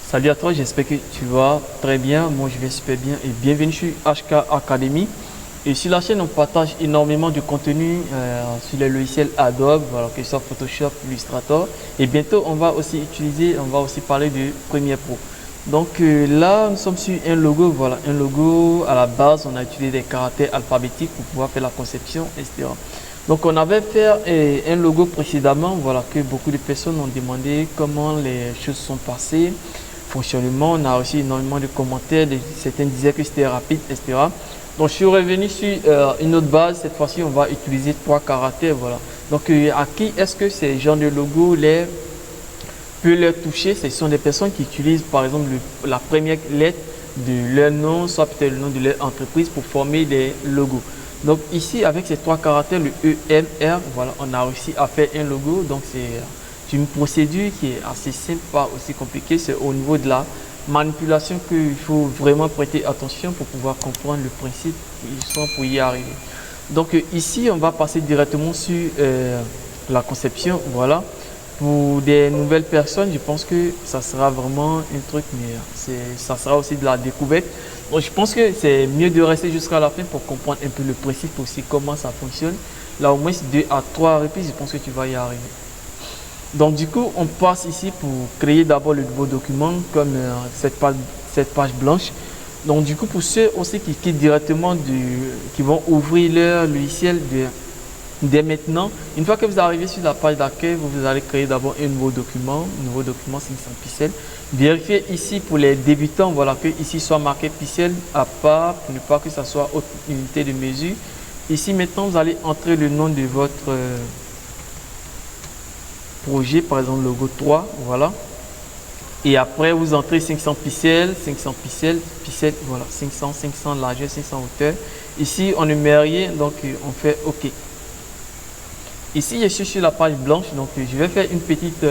Salut à toi, j'espère que tu vas très bien. Moi, je vais super bien et bienvenue sur HK Academy. Et sur la chaîne, on partage énormément de contenu sur les logiciels Adobe, voilà, que ce soit Photoshop, Illustrator. Et bientôt, on va aussi parler de Premiere Pro. Donc là, nous sommes sur un logo. Voilà, un logo à la base, on a utilisé des caractères alphabétiques pour pouvoir faire la conception, etc. Donc on avait fait un logo précédemment, voilà, que beaucoup de personnes ont demandé comment les choses sont passées. Fonctionnement, on a reçu énormément de commentaires, certains disaient que c'était rapide, etc. Donc je suis revenu sur une autre base. Cette fois-ci, on va utiliser 3 caractères. Voilà. Donc à qui est-ce que ces genres de logos peut leur toucher? Ce sont des personnes qui utilisent par exemple la première lettre de leur nom, soit peut-être le nom de leur entreprise pour former des logos. Donc ici, avec ces 3 caractères, le EMR, voilà, on a réussi à faire un logo. Donc c'est une procédure qui est assez simple, pas aussi compliquée. C'est au niveau de la manipulation qu'il faut vraiment prêter attention pour pouvoir comprendre le principe pour y arriver. Donc ici, on va passer directement sur la conception. Voilà. Pour des nouvelles personnes, je pense que ça sera vraiment un truc, mais ça sera aussi de la découverte. Donc je pense que c'est mieux de rester jusqu'à la fin pour comprendre un peu le principe aussi, comment ça fonctionne. Là, au moins 2 à 3 reprises, je pense que tu vas y arriver. Donc du coup, on passe ici pour créer d'abord le nouveau document comme cette page blanche. Donc du coup, pour ceux aussi qui quittent directement, qui vont ouvrir leur logiciel dès maintenant, une fois que vous arrivez sur la page d'accueil, vous allez créer d'abord un nouveau document 500 pixels. Vérifiez ici pour les débutants, voilà, que ici soit marqué pixels à part pour ne pas que ça soit autre unité de mesure. Ici maintenant, vous allez entrer le nom de votre projet, par exemple logo 3, voilà. Et après vous entrez 500 pixels, voilà, 500 largeur, 500 hauteur. Ici on ne met rien, donc on fait OK. Ici je suis sur la page blanche, donc je vais faire une petite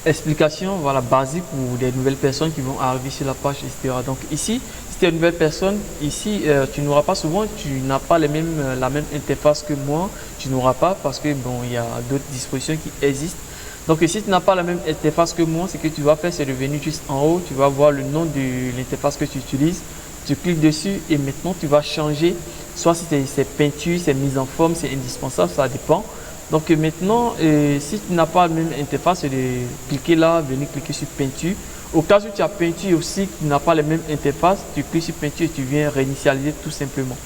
explication, voilà, basique pour des nouvelles personnes qui vont arriver sur la page, etc. Donc ici, si tu es une nouvelle personne, ici tu n'auras pas souvent, tu n'as pas la même interface que moi, tu n'auras pas parce que bon, il y a d'autres dispositions qui existent. Donc si tu n'as pas la même interface que moi, ce que tu vas faire, c'est de venir juste en haut, tu vas voir le nom de l'interface que tu utilises, tu cliques dessus et maintenant tu vas changer, soit si c'est peinture, c'est mise en forme, c'est indispensable, ça dépend. Donc maintenant, si tu n'as pas la même interface, c'est de cliquer là, venir cliquer sur peinture. Au cas où tu as peinture aussi, qui n'a pas la même interface, tu cliques sur peinture et tu viens réinitialiser tout simplement.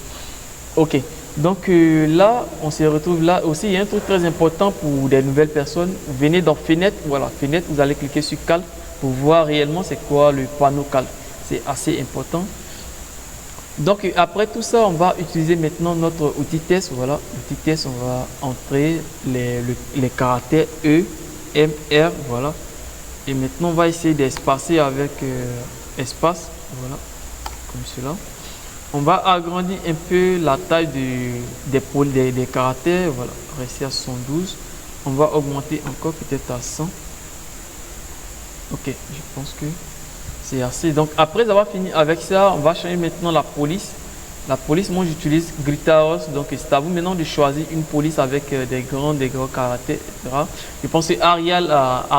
Ok, donc là, on se retrouve là aussi. Il y a un truc très important pour des nouvelles personnes. Vous venez dans fenêtre, voilà, fenêtre, vous allez cliquer sur calque pour voir réellement c'est quoi le panneau calque. C'est assez important. Donc après tout ça, on va utiliser maintenant notre outil test. Voilà, outil test, on va entrer les caractères E, M, R, voilà. Et maintenant, on va essayer d'espacer avec espace, voilà, comme cela. On va agrandir un peu la taille des caractères, voilà, rester à 112. On va augmenter encore peut-être à 100. Ok, je pense que c'est assez. Donc après avoir fini avec ça, on va changer maintenant la police. La police, moi j'utilise Gritaros, donc c'est à vous maintenant de choisir une police avec des grands caractères, etc. Je pense que Arial,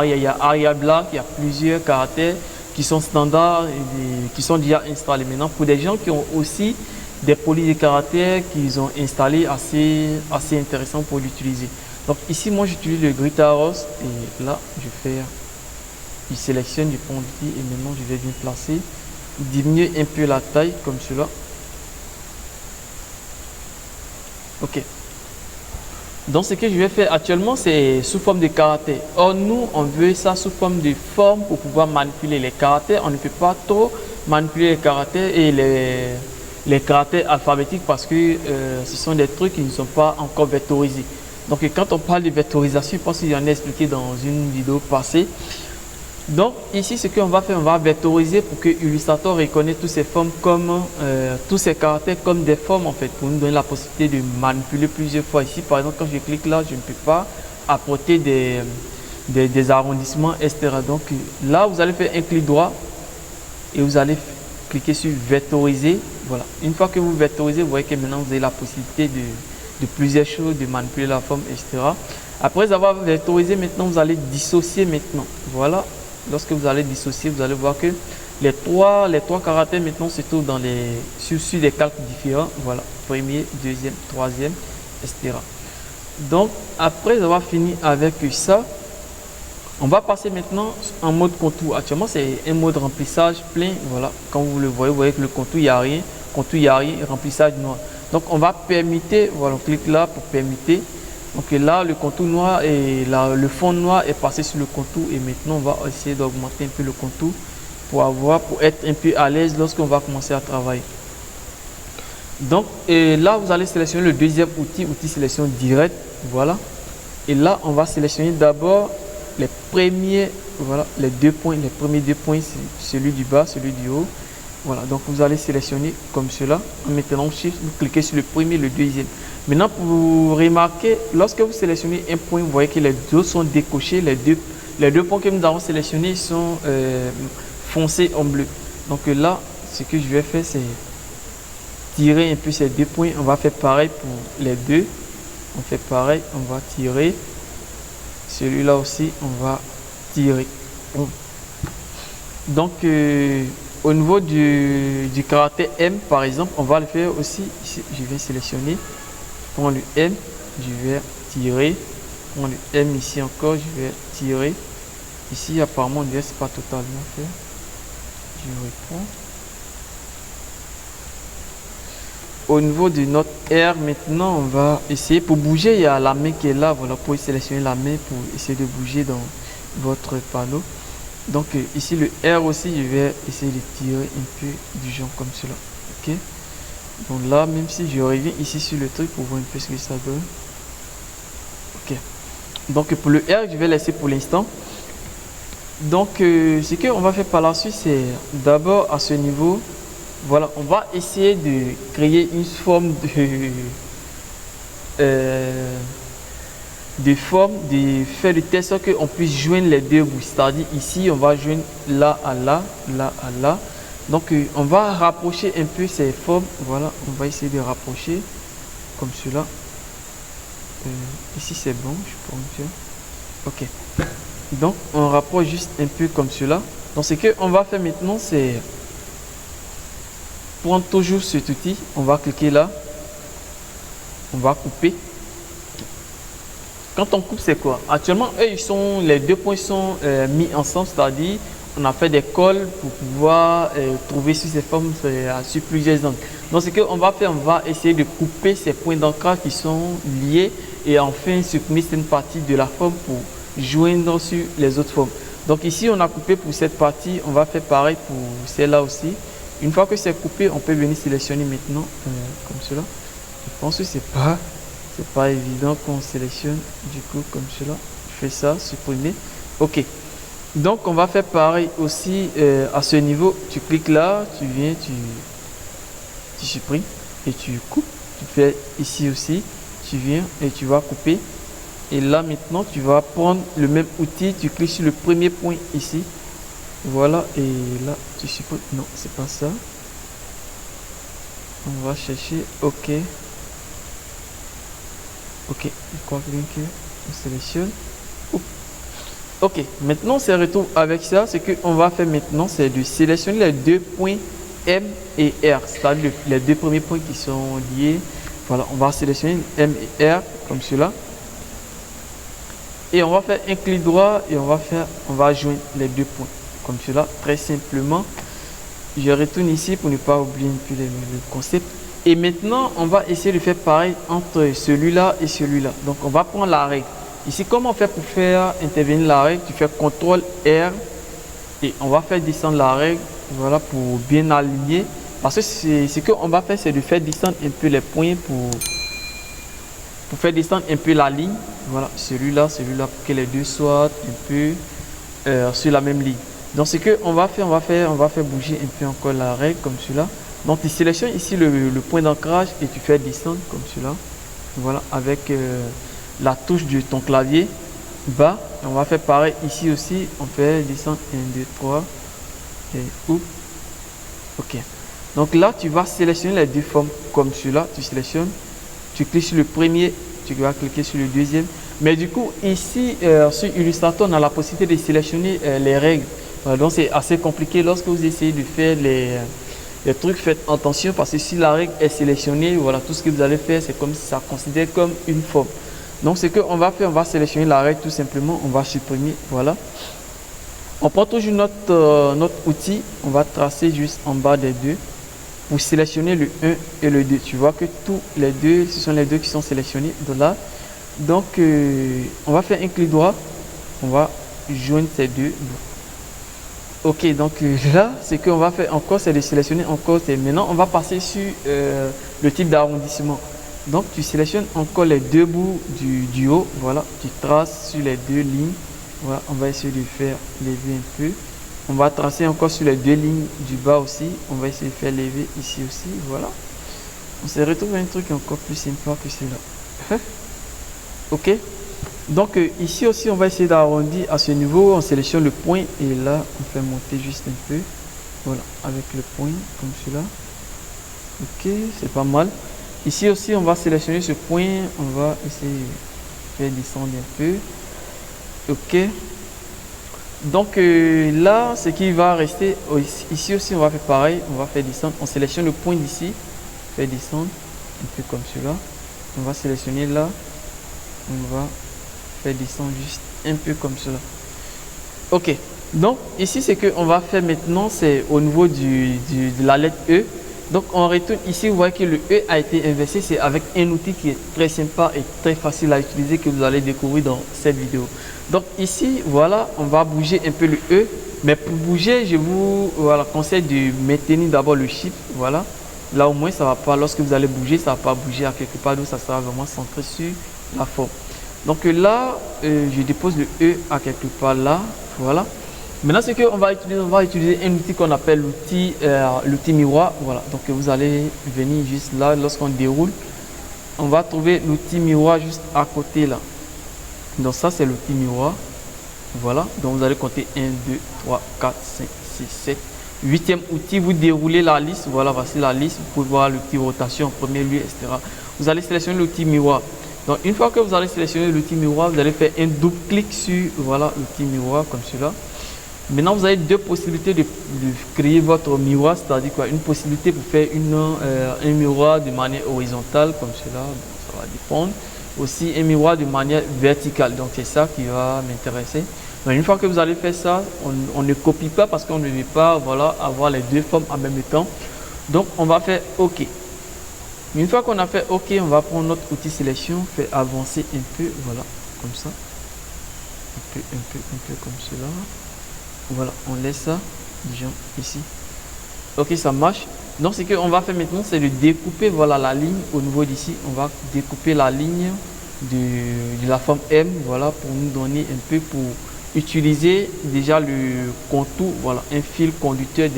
il y a Arial Black, il y a plusieurs caractères qui sont standards et qui sont déjà installés. Maintenant, pour des gens qui ont aussi des polices de caractères qu'ils ont installés assez intéressants pour l'utiliser. Donc ici, moi j'utilise le Gritaros et là, je sélectionne du fond et maintenant je vais bien placer, diminuer un peu la taille comme cela. Ok. Donc, ce que je vais faire actuellement, c'est sous forme de caractères. Or, nous, on veut ça sous forme de forme pour pouvoir manipuler les caractères. On ne peut pas trop manipuler les caractères et les caractères alphabétiques parce que ce sont des trucs qui ne sont pas encore vectorisés. Donc, quand on parle de vectorisation, je pense qu'il y en a expliqué dans une vidéo passée. Donc, ici, ce qu'on va faire, on va vectoriser pour que Illustrator reconnaisse toutes ces formes comme, tous ces caractères comme des formes, en fait, pour nous donner la possibilité de manipuler plusieurs fois. Ici, par exemple, quand je clique là, je ne peux pas apporter des arrondissements, etc. Donc, là, vous allez faire un clic droit et vous allez cliquer sur vectoriser. Voilà. Une fois que vous vectorisez, vous voyez que maintenant, vous avez la possibilité de plusieurs choses, de manipuler la forme, etc. Après avoir vectorisé, maintenant, vous allez dissocier maintenant. Voilà. Lorsque vous allez dissocier, vous allez voir que les trois caractères maintenant se trouvent dans sur des calques différents. Voilà, premier, deuxième, troisième, etc. Donc, après avoir fini avec ça, on va passer maintenant en mode contour. Actuellement, c'est un mode remplissage plein. Voilà, quand vous le voyez, vous voyez que le contour, il n'y a rien. Contour, il n'y a rien, remplissage noir. Donc, on va permettre, voilà, on clique là pour permettre. Donc là, le contour noir et le fond noir est passé sur le contour et maintenant on va essayer d'augmenter un peu le contour pour être un peu à l'aise lorsqu'on va commencer à travailler. Donc là, vous allez sélectionner le deuxième outil sélection direct, voilà. Et là, on va sélectionner d'abord les premiers, voilà, les premiers deux points, celui du bas, celui du haut. Voilà, donc vous allez sélectionner comme cela. Maintenant, vous cliquez sur le premier, le deuxième. Maintenant, pour vous remarquer, lorsque vous sélectionnez un point, vous voyez que les deux sont décochés. Les deux points que nous avons sélectionnés sont foncés en bleu. Donc là, ce que je vais faire, c'est tirer un peu ces deux points. On va faire pareil pour les deux. On fait pareil, on va tirer. Celui-là aussi, on va tirer. Donc, au niveau du caractère M, par exemple, on va le faire aussi. Ici, je vais sélectionner. Prends le M, je vais tirer. Prends le M ici encore, je vais tirer. Ici, apparemment, ne laisse pas totalement fait. Je reprends. Au niveau de notre R, maintenant, on va essayer. Pour bouger, il y a la main qui est là. Voilà, pour sélectionner la main pour essayer de bouger dans votre panneau. Donc ici le R aussi, je vais essayer de tirer un peu du genre comme cela. Ok. Donc là, même si je reviens ici sur le truc pour voir un peu ce que ça donne. Ok. Donc pour le R, je vais laisser pour l'instant. Donc ce qu'on va faire par la suite, c'est d'abord à ce niveau, voilà, on va essayer de créer une forme de faire de telle sorte qu'on puisse joindre les deux bouts. C'est-à-dire ici, on va joindre là à là, là à là. Donc, on va rapprocher un peu ces formes. Voilà, on va essayer de rapprocher comme cela. Ici, c'est bon, je pense que... Ok. Donc, on rapproche juste un peu comme cela. Donc, ce qu'on va faire maintenant, c'est prendre toujours cet outil. On va cliquer là. On va couper. Quand on coupe, c'est quoi? Actuellement, eux, les deux points sont mis ensemble, c'est-à-dire on a fait des cols pour pouvoir trouver sur ces formes sur plusieurs angles. Donc, ce qu'on va faire, on va essayer de couper ces points d'ancrage qui sont liés et enfin supprimer cette partie de la forme pour joindre sur les autres formes. Donc, ici, on a coupé pour cette partie, on va faire pareil pour celle-là aussi. Une fois que c'est coupé, on peut venir sélectionner maintenant comme cela. Je pense que c'est pas évident qu'on sélectionne du coup comme cela. Je fais ça, supprimer. Ok. Donc on va faire pareil aussi à ce niveau. Tu cliques là, tu viens, tu supprimes et tu coupes. Tu fais ici aussi, tu viens et tu vas couper. Et là maintenant tu vas prendre le même outil, tu cliques sur le premier point ici. Voilà, et là tu supprimes. Non, c'est pas ça. On va chercher, ok. Ok, je crois bien qu'on sélectionne. Oups. Ok, maintenant on se retrouve avec ça. Ce qu'on va faire maintenant, c'est de sélectionner les deux points M et R, c'est-à-dire les deux premiers points qui sont liés. Voilà, on va sélectionner M et R comme cela. Et on va faire un clic droit et on va joindre les deux points comme cela, très simplement. Je retourne ici pour ne pas oublier un peu le concept. Et maintenant, on va essayer de faire pareil entre celui-là et celui-là. Donc, on va prendre la règle. Ici, comment on fait pour faire intervenir la règle? Tu fais CTRL R et on va faire descendre la règle, voilà, pour bien aligner. Parce que ce qu'on va faire, c'est de faire descendre un peu les points pour faire descendre un peu la ligne. Voilà, celui-là, pour que les deux soient un peu sur la même ligne. Donc, ce qu'on va faire, on va faire bouger un peu encore la règle comme cela. Donc, tu sélectionnes ici le point d'ancrage et tu fais descendre comme cela. Voilà, avec la touche de ton clavier bas. On va faire pareil ici aussi. On fait descendre 1, 2, 3. Et oups. Ok. Donc là, tu vas sélectionner les deux formes comme cela. Tu sélectionnes, tu cliques sur le premier, tu vas cliquer sur le deuxième. Mais du coup, ici, sur Illustrator, on a la possibilité de sélectionner les règles. Voilà, donc, c'est assez compliqué lorsque vous essayez de faire les trucs. Faites attention parce que si la règle est sélectionnée, voilà, tout ce que vous allez faire, c'est comme si ça considère comme une forme. Donc, ce qu'on va faire, on va sélectionner la règle tout simplement. On va supprimer, voilà. On prend toujours notre outil. On va tracer juste en bas des deux pour sélectionner le 1 et le 2. Tu vois que tous les deux, ce sont les deux qui sont sélectionnés de là. Donc, on va faire un clic droit. On va joindre ces deux. Ok, donc là, ce qu'on va faire encore, c'est de sélectionner encore. Maintenant, on va passer sur le type d'arrondissement. Donc, tu sélectionnes encore les deux bouts du haut. Voilà, tu traces sur les deux lignes. Voilà, on va essayer de faire lever un peu. On va tracer encore sur les deux lignes du bas aussi. On va essayer de faire lever ici aussi. Voilà. On se retrouve à un truc encore plus sympa que celui-là. Ok. Donc ici aussi, on va essayer d'arrondir à ce niveau. On sélectionne le point et là, on fait monter juste un peu. Voilà, avec le point comme cela. Ok, c'est pas mal. Ici aussi, on va sélectionner ce point. On va essayer de faire descendre un peu. Ok. Donc là, ce qui va rester, ici aussi, on va faire pareil. On va faire descendre. On sélectionne le point d'ici. Faire descendre un peu comme cela. On va sélectionner là. On va descendre juste un peu comme cela. Ok, donc ici ce que on va faire maintenant, c'est au niveau de la lettre E. Donc on retourne ici, vous voyez que le E a été inversé. C'est avec un outil qui est très sympa et très facile à utiliser que vous allez découvrir dans cette vidéo. Donc ici, voilà, on va bouger un peu le E. Mais pour bouger, je vous conseille de maintenir d'abord le Shift. Voilà, là au moins ça va pas, lorsque vous allez bouger, ça va pas bouger à quelque part d'autre, ça sera vraiment centré sur la forme. Donc là, je dépose le E à quelque part là. Voilà. Maintenant, ce qu'on va utiliser un outil qu'on appelle l'outil miroir. Voilà. Donc vous allez venir juste là. Lorsqu'on déroule, on va trouver l'outil miroir juste à côté là. Donc ça, c'est l'outil miroir. Voilà. Donc vous allez compter 1, 2, 3, 4, 5, 6, 7. Huitième outil, vous déroulez la liste. Voilà, voici la liste. Vous pouvez voir l'outil rotation en premier lieu, etc. Vous allez sélectionner l'outil miroir. Donc, une fois que vous allez sélectionner l'outil miroir, vous allez faire un double clic sur l'outil miroir comme cela. Maintenant, vous avez deux possibilités de créer votre miroir, c'est-à-dire quoi? Une possibilité pour faire un miroir de manière horizontale comme cela, donc ça va dépendre. Aussi un miroir de manière verticale, donc c'est ça qui va m'intéresser. Donc, une fois que vous allez faire ça, on ne copie pas parce qu'on ne veut pas avoir les deux formes en même temps. Donc, on va faire OK. Une fois qu'on a fait OK, on va prendre notre outil sélection, faire avancer un peu, voilà, comme ça. Un peu comme cela. Voilà, on laisse ça, disons, ici. OK, ça marche. Donc, ce qu'on va faire maintenant, c'est de découper, voilà, la ligne au niveau d'ici. On va découper la ligne de la forme M, voilà, pour nous donner un peu, pour utiliser déjà le contour, voilà, un fil conducteur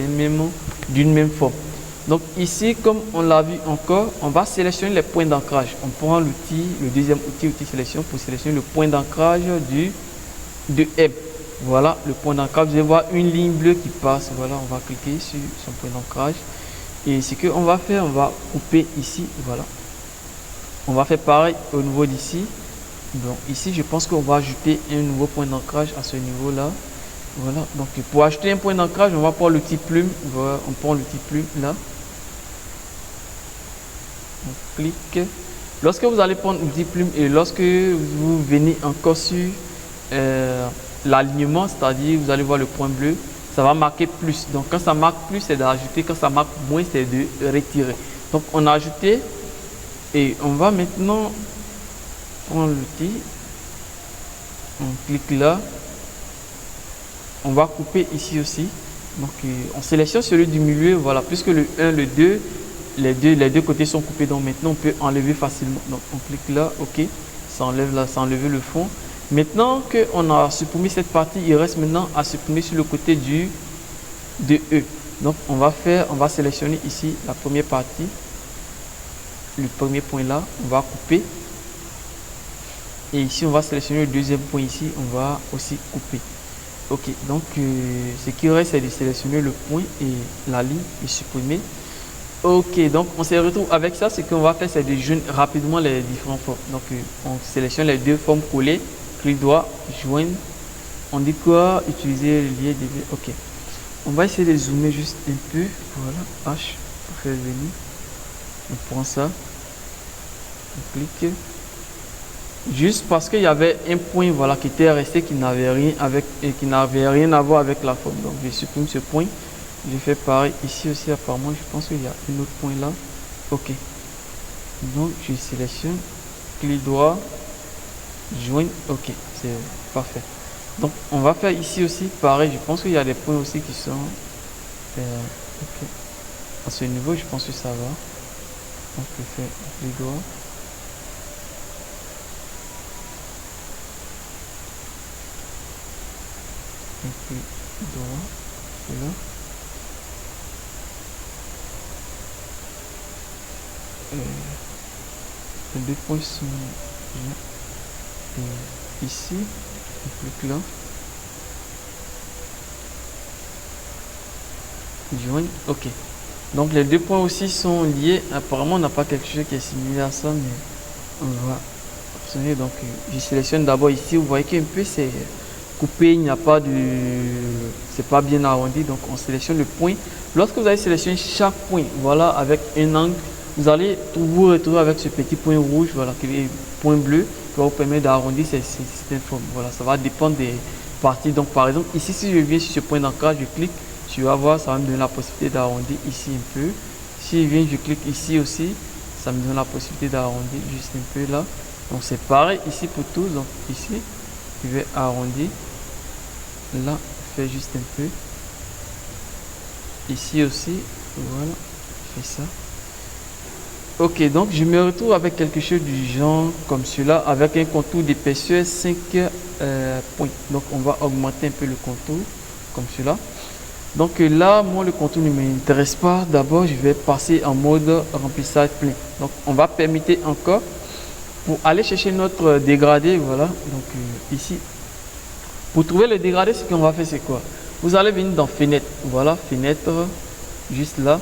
d'une même forme. Donc ici, comme on l'a vu encore, on va sélectionner les points d'ancrage. On prend l'outil, le deuxième outil sélection pour sélectionner le point d'ancrage de M. Voilà le point d'ancrage. Vous allez voir une ligne bleue qui passe. Voilà, on va cliquer sur son point d'ancrage. Et ce qu'on va faire, on va couper ici. Voilà. On va faire pareil au niveau d'ici. Donc ici, je pense qu'on va ajouter un nouveau point d'ancrage à ce niveau-là. Voilà. Donc pour ajouter un point d'ancrage, on va prendre l'outil plume. Voilà, on prend l'outil plume là. On clique. Lorsque vous allez prendre l'outil plume et lorsque vous venez encore sur l'alignement, c'est-à-dire vous allez voir le point bleu, ça va marquer plus. Donc quand ça marque plus, c'est d'ajouter. Quand ça marque moins, c'est de retirer. Donc on a ajouté et on va maintenant prendre l'outil, on clique là, on va couper ici aussi. Donc on sélectionne celui du milieu, voilà, puisque le 1, le 2, les deux côtés sont coupés, donc maintenant on peut enlever facilement. Donc on clique là, ok, ça enlève là, ça enlève le fond. Maintenant qu'on a supprimé cette partie, il reste maintenant à supprimer sur le côté de E. Donc on va sélectionner ici la première partie, le premier point là, on va couper. Et ici on va sélectionner le deuxième point ici, on va aussi couper. Ok, donc ce qui reste c'est de sélectionner le point et la ligne et supprimer. Ok, donc on se retrouve avec ça. Ce qu'on va faire c'est de joindre rapidement les différentes formes. Donc on sélectionne les deux formes collées, clic droit, joindre. On dit quoi? Utiliser le lien DV. Ok, on va essayer de zoomer juste un peu. Voilà, H pour faire venir. On prend ça, on clique. Juste parce qu'il y avait un point, voilà, qui était resté, qui n'avait rien à voir avec la forme. Donc je supprime ce point. Je fais pareil ici aussi. Apparemment je pense qu'il y a un autre point là. Ok, donc je sélectionne, clic droit, joindre. Ok, c'est parfait. Donc on va faire ici aussi pareil. Je pense qu'il y a des points aussi qui sont ok. À ce niveau je pense que ça va. On peut faire clic droit, un peu droit, là. Les deux points sont ici, on clique là, joindre, ok. Donc les deux points aussi sont liés. Apparemment on n'a pas quelque chose qui est similaire à ça, mais on va obtenir. Donc je sélectionne d'abord ici. Vous voyez qu'un peu c'est coupé, il n'y a pas de, c'est pas bien arrondi. Donc on sélectionne le point. Lorsque vous allez sélectionner chaque point, voilà, avec un angle, vous allez vous retrouver avec ce petit point rouge, voilà, qui est point bleu, qui va vous permettre d'arrondir cette forme. Voilà, ça va dépendre des parties. Donc par exemple ici, si je viens sur ce point d'ancrage, je clique, tu vas voir, ça va me donner la possibilité d'arrondir ici un peu. Si je viens, je clique ici aussi, ça me donne la possibilité d'arrondir juste un peu là. Donc c'est pareil ici pour tous. Donc ici je vais arrondir, là je fais juste un peu, ici aussi, voilà, je fais ça. Ok, donc je me retrouve avec quelque chose du genre comme cela, avec un contour d'épaisseur 5 points. Donc on va augmenter un peu le contour comme cela. Donc là, moi le contour ne m'intéresse pas. D'abord je vais passer en mode remplissage plein. Donc on va permettre encore pour aller chercher notre dégradé. Voilà, donc ici pour trouver le dégradé, ce qu'on va faire c'est quoi? Vous allez venir dans fenêtre, voilà, fenêtre, juste là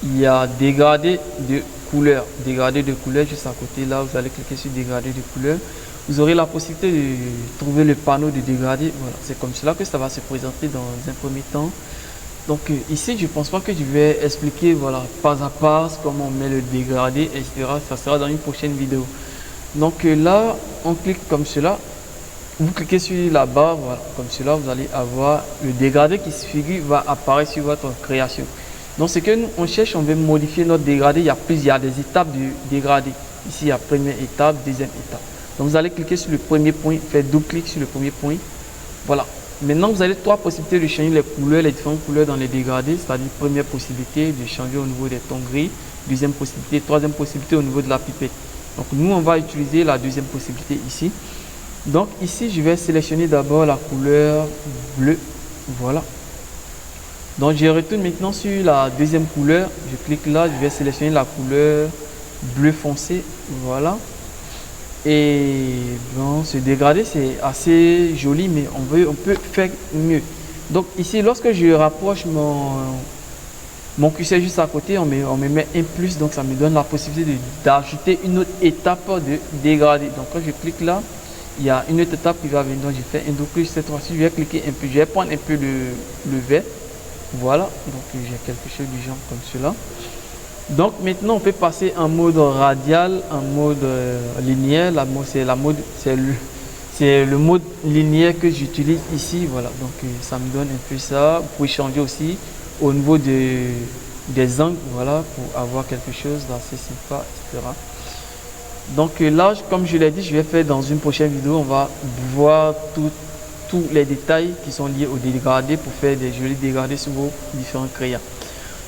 il y a dégradé de couleur, juste à côté là, vous allez cliquer sur dégradé de couleur. Vous aurez la possibilité de trouver le panneau de dégradé. Voilà, c'est comme cela que ça va se présenter dans un premier temps. Donc ici je ne pense pas que je vais expliquer, voilà, pas à pas comment on met le dégradé, etc. Ça sera dans une prochaine vidéo. Donc là on clique comme cela, vous cliquez sur la barre, voilà, comme cela, vous allez avoir le dégradé qui se figure, va apparaître sur votre création. Donc ce que nous on cherche, on veut modifier notre dégradé. Il y a des étapes du dégradé. Ici il y a première étape, deuxième étape. Donc vous allez cliquer sur le premier point, faire double clic sur le premier point. Voilà. Maintenant vous avez trois possibilités de changer les couleurs, les différentes couleurs dans les dégradés. C'est-à-dire première possibilité de changer au niveau des tons gris, deuxième possibilité, troisième possibilité au niveau de la pipette. Donc nous on va utiliser la deuxième possibilité ici. Donc ici je vais sélectionner d'abord la couleur bleue. Voilà. Donc je retourne maintenant sur la deuxième couleur, je clique là, je vais sélectionner la couleur bleu foncé, voilà. Et bon, ce dégradé c'est assez joli, mais on peut faire mieux. Donc ici, lorsque je rapproche mon curseur juste à côté, on me met un plus, donc ça me donne la possibilité d'ajouter une autre étape de dégradé. Donc quand je clique là, il y a une autre étape qui va venir, donc je fais un double clic cette fois-ci, je vais cliquer un peu, je vais prendre un peu le vert. Voilà, donc j'ai quelque chose du genre comme cela. Donc maintenant on peut passer en mode radial, en mode linéaire. C'est le mode linéaire que j'utilise ici. Voilà, donc ça me donne un peu ça. Vous pouvez changer aussi au niveau de des angles, voilà, pour avoir quelque chose d'assez sympa, etc. Donc là, comme je l'ai dit, je vais faire dans une prochaine vidéo, on va voir tous les détails qui sont liés au dégradé pour faire des jolis dégradés sur vos différents crayons.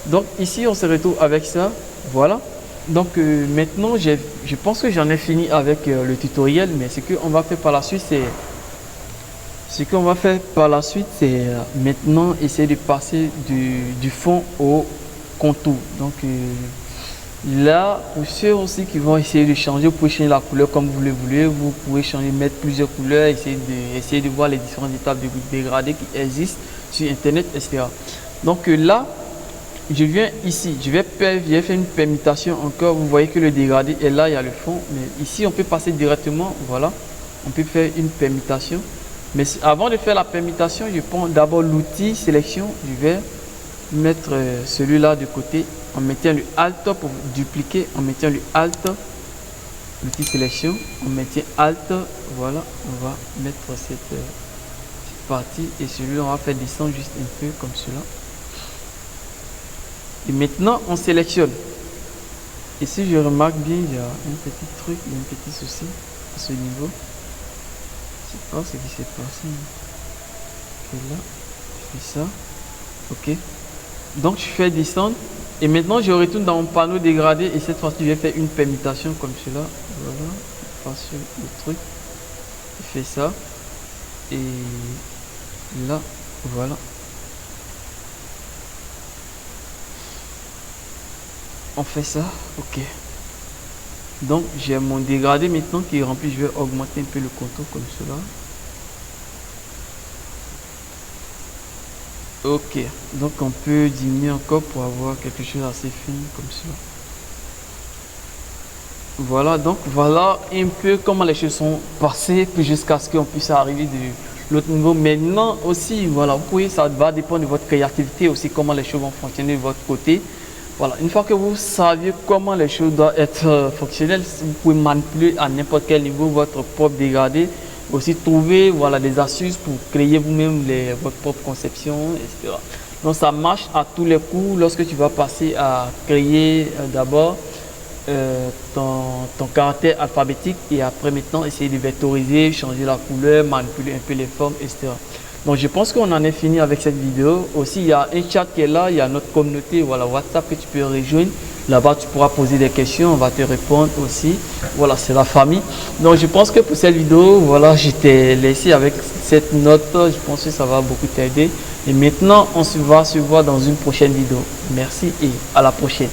Donc ici, on se retrouve avec ça, voilà. Donc maintenant, je pense que j'en ai fini avec le tutoriel, mais ce qu'on va faire par la suite, c'est maintenant essayer de passer du fond au contour. Donc là, pour ceux aussi qui vont essayer de changer, vous pouvez changer la couleur comme vous le voulez. Vous pouvez changer, mettre plusieurs couleurs, essayer de voir les différentes étapes de dégradé qui existent sur Internet, etc. Donc là, je viens ici, je vais faire une permutation encore. Vous voyez que le dégradé est là, il y a le fond. Mais ici, on peut passer directement, voilà. On peut faire une permutation. Mais avant de faire la permutation, je prends d'abord l'outil sélection. Je vais mettre celui-là de côté en mettant le Alt pour dupliquer, en mettant le Alt, l'outil sélection, on maintient Alt, voilà, on va mettre cette partie et celui-là on va faire descendre juste un peu comme cela. Et maintenant on sélectionne. Et si je remarque bien, il y a un petit truc, il y a un petit souci à ce niveau. Je sais pas ce qui s'est passé. Ok, là, je fais ça. Ok. Donc je fais descendre. Et maintenant je retourne dans mon panneau dégradé et cette fois-ci je vais faire une permutation comme cela. Voilà. Je passe sur le truc. Je fais ça. Et là, voilà. On fait ça. Ok. Donc j'ai mon dégradé maintenant qui est rempli. Je vais augmenter un peu le contour comme cela. Ok, donc on peut diminuer encore pour avoir quelque chose d'assez fin comme cela. Voilà, donc voilà un peu comment les choses sont passées jusqu'à ce qu'on puisse arriver de l'autre niveau. Maintenant aussi, voilà, vous pouvez, ça va dépendre de votre créativité aussi, comment les choses vont fonctionner de votre côté. Voilà, une fois que vous savez comment les choses doivent être fonctionnelles, vous pouvez manipuler à n'importe quel niveau votre propre dégradé. Aussi trouver, voilà, des astuces pour créer vous-même votre propre conception, etc. Donc ça marche à tous les coups lorsque tu vas passer à créer d'abord ton caractère alphabétique et après maintenant essayer de vectoriser, changer la couleur, manipuler un peu les formes, etc. Donc je pense qu'on en est fini avec cette vidéo. Aussi il y a un chat qui est là, il y a notre communauté, voilà, WhatsApp que tu peux rejoindre. Là-bas, tu pourras poser des questions, on va te répondre aussi. Voilà, c'est la famille. Donc, je pense que pour cette vidéo, voilà, je t'ai laissé avec cette note. Je pense que ça va beaucoup t'aider. Et maintenant, on se va se voir dans une prochaine vidéo. Merci et à la prochaine.